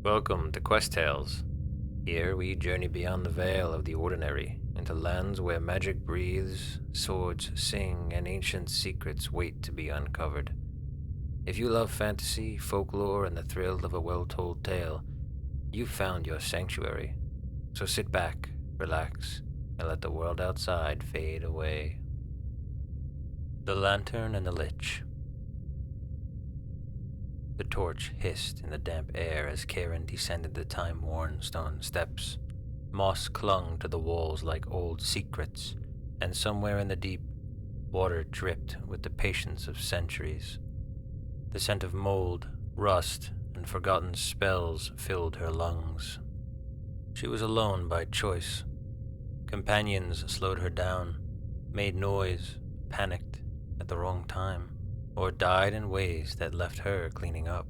Welcome to Quest Tales. Here we journey beyond the veil of the ordinary into lands where magic breathes, swords sing, and ancient secrets wait to be uncovered. If you love fantasy, folklore, and the thrill of a well-told tale, you've found your sanctuary. So sit back, relax, and let the world outside fade away. The Lantern and the Lich. The torch hissed in the damp air as Carrin descended the time-worn stone steps. Moss clung to the walls like old secrets, and somewhere in the deep, water dripped with the patience of centuries. The scent of mold, rust, and forgotten spells filled her lungs. She was alone by choice. Companions slowed her down, made noise, panicked at the wrong time, or died in ways that left her cleaning up.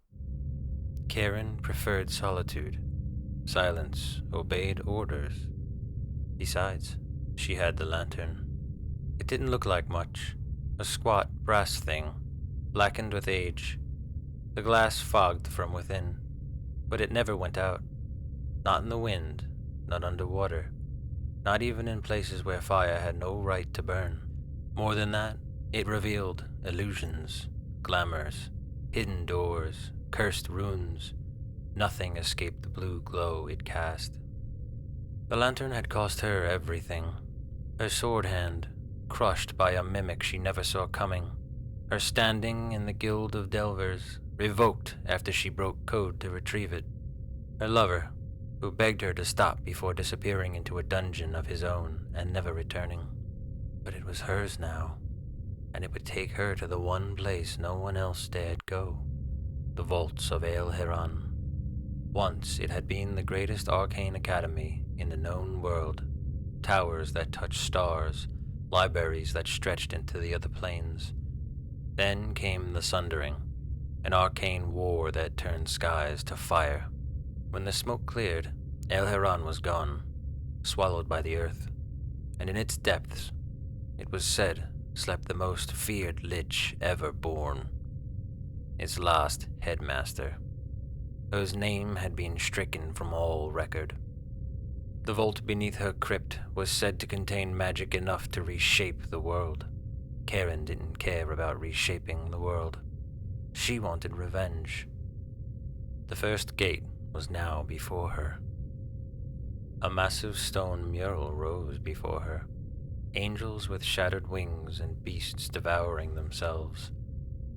Carrin preferred solitude. Silence obeyed orders. Besides, she had the lantern. It didn't look like much, a squat brass thing, blackened with age. The glass fogged from within, but it never went out. Not in the wind, not underwater, not even in places where fire had no right to burn. More than that, it revealed illusions, glamours, hidden doors, cursed runes. Nothing escaped the blue glow it cast. The lantern had cost her everything. Her sword hand, crushed by a mimic she never saw coming. Her standing in the Guild of Delvers, revoked after she broke code to retrieve it. Her lover, who begged her to stop before disappearing into a dungeon of his own and never returning. But it was hers now, and it would take her to the one place no one else dared go, the vaults of Aelheron. Once it had been the greatest arcane academy in the known world, towers that touched stars, libraries that stretched into the other planes. Then came the Sundering, an arcane war that turned skies to fire. When the smoke cleared, Aelheron was gone, swallowed by the earth, and in its depths, it was said, slept the most feared Lich ever born. Its last headmaster, whose name had been stricken from all record. The vault beneath her crypt was said to contain magic enough to reshape the world. Carrin didn't care about reshaping the world. She wanted revenge. The first gate was now before her. A massive stone mural rose before her, angels with shattered wings and beasts devouring themselves,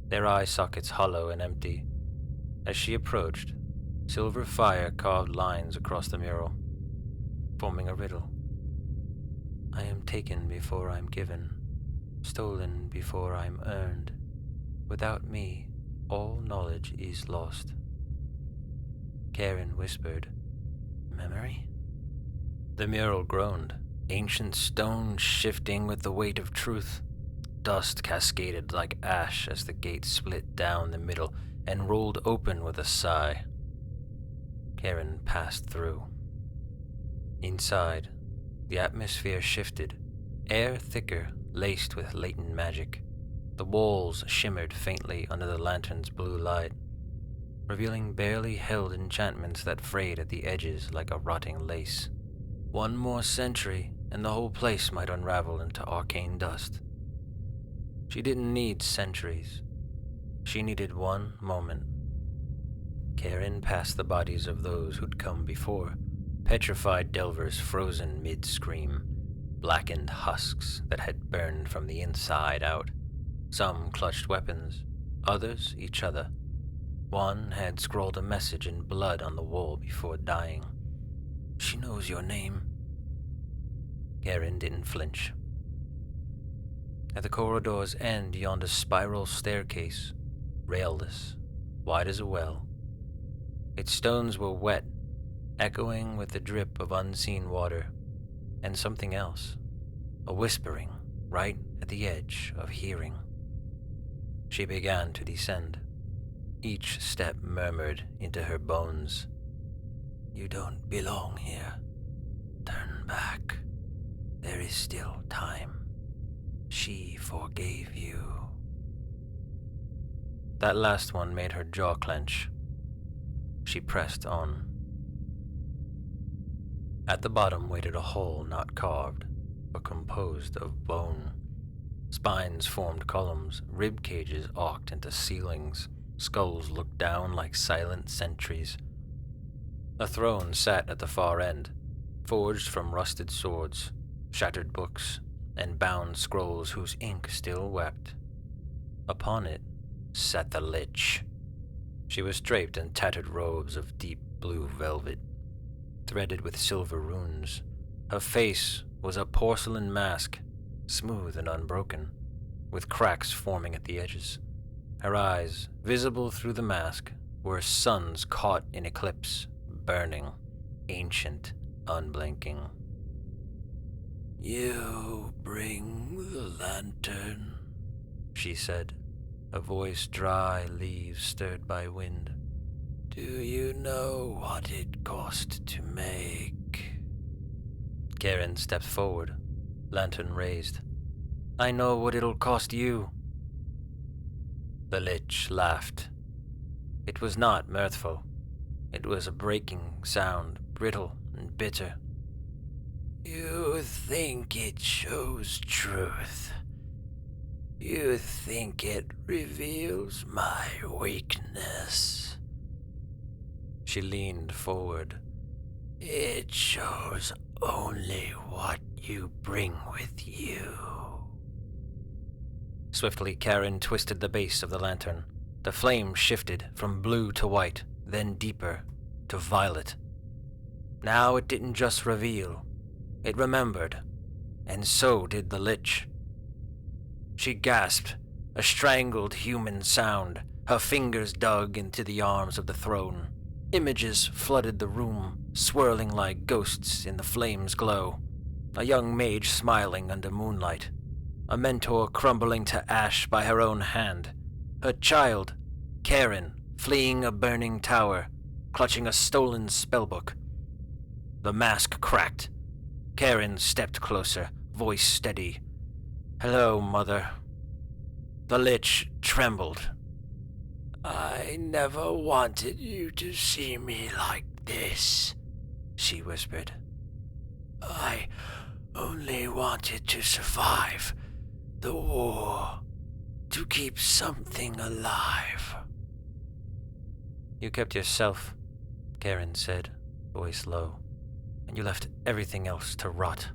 their eye sockets hollow and empty. As she approached, silver fire carved lines across the mural, forming a riddle. I am taken before I'm given, stolen before I'm earned. Without me, all knowledge is lost. Carrin whispered, Memory? The mural groaned, ancient stone shifting with the weight of truth. Dust cascaded like ash as the gate split down the middle and rolled open with a sigh. Carrin passed through. Inside, the atmosphere shifted, air thicker, laced with latent magic. The walls shimmered faintly under the lantern's blue light, revealing barely held enchantments that frayed at the edges like a rotting lace. One more century, and the whole place might unravel into arcane dust. She didn't need centuries. She needed one moment. Carrin passed the bodies of those who'd come before, petrified delvers frozen mid-scream, blackened husks that had burned from the inside out. Some clutched weapons, others each other. One had scrawled a message in blood on the wall before dying. She knows your name. Carrin didn't flinch. At the corridor's end yawned a spiral staircase, railless, wide as a well. Its stones were wet, echoing with the drip of unseen water, and something else, a whispering right at the edge of hearing. She began to descend. Each step murmured into her bones. You don't belong here. Turn back. There is still time. She forgave you. That last one made her jaw clench. she pressed on. At the bottom waited a hole not carved, but composed of bone. Spines formed columns, rib cages arced into ceilings, skulls looked down like silent sentries. A throne sat at the far end, forged from rusted swords, shattered books, and bound scrolls whose ink still wept. Upon it sat the Lich. She was draped in tattered robes of deep blue velvet, threaded with silver runes. Her face was a porcelain mask, smooth and unbroken, with cracks forming at the edges. Her eyes, visible through the mask, were suns caught in eclipse, burning, ancient, unblinking. "You bring the lantern," she said, a voice dry, leaves stirred by wind. "Do you know what it cost to make?" Carrin stepped forward, lantern raised. "I know what it'll cost you." The Lich laughed. It was not mirthful. It was a breaking sound, brittle and bitter. "You think it shows truth. You think it reveals my weakness." She leaned forward. "It shows only what you bring with you." Swiftly, Carrin twisted the base of the lantern. The flame shifted from blue to white, then deeper to violet. Now it didn't just reveal, it remembered, and so did the Lich. She gasped, a strangled human sound. Her fingers dug into the arms of the throne. Images flooded the room, swirling like ghosts in the flame's glow. A young mage smiling under moonlight. A mentor crumbling to ash by her own hand. Her child, Carrin, fleeing a burning tower, clutching a stolen spellbook. The mask cracked. Carrin stepped closer, voice steady. "Hello, Mother." The Lich trembled. "I never wanted you to see me like this," she whispered. "I only wanted to survive the war, to keep something alive." "You kept yourself," Carrin said, voice low, "and you left everything else to rot."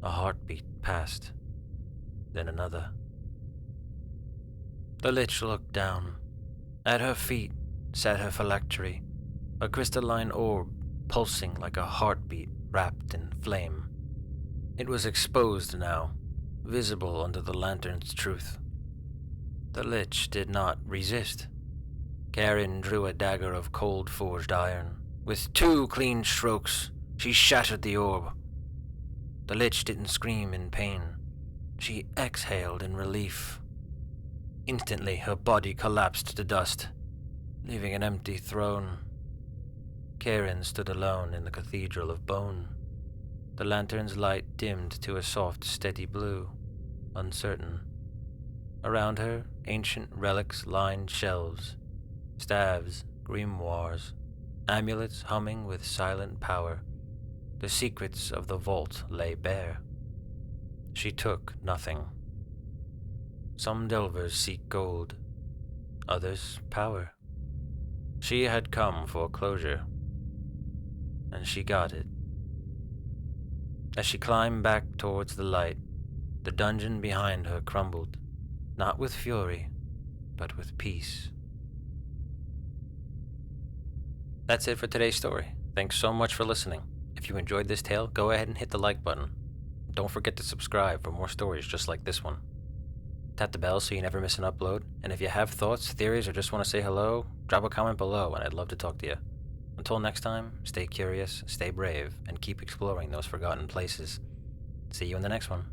A heartbeat passed, then another. The Lich looked down. At her feet sat her phylactery, a crystalline orb pulsing like a heartbeat wrapped in flame. It was exposed now, visible under the lantern's truth. The Lich did not resist. Carrin drew a dagger of cold forged iron. With 2 clean strokes, she shattered the orb. The Lich didn't scream in pain. She exhaled in relief. Instantly, her body collapsed to dust, leaving an empty throne. Carrin stood alone in the cathedral of bone. The lantern's light dimmed to a soft, steady blue, uncertain. Around her, ancient relics lined shelves, staves, grimoires, amulets humming with silent power. The secrets of the vault lay bare. She took nothing. Some delvers seek gold, others power. She had come for closure, and she got it. As she climbed back towards the light, the dungeon behind her crumbled, not with fury, but with peace. That's it for today's story. Thanks so much for listening. If you enjoyed this tale, go ahead and hit the like button. Don't forget to subscribe for more stories just like this one. Tap the bell so you never miss an upload, and if you have thoughts, theories, or just want to say hello, drop a comment below and I'd love to talk to you. Until next time, stay curious, stay brave, and keep exploring those forgotten places. See you in the next one.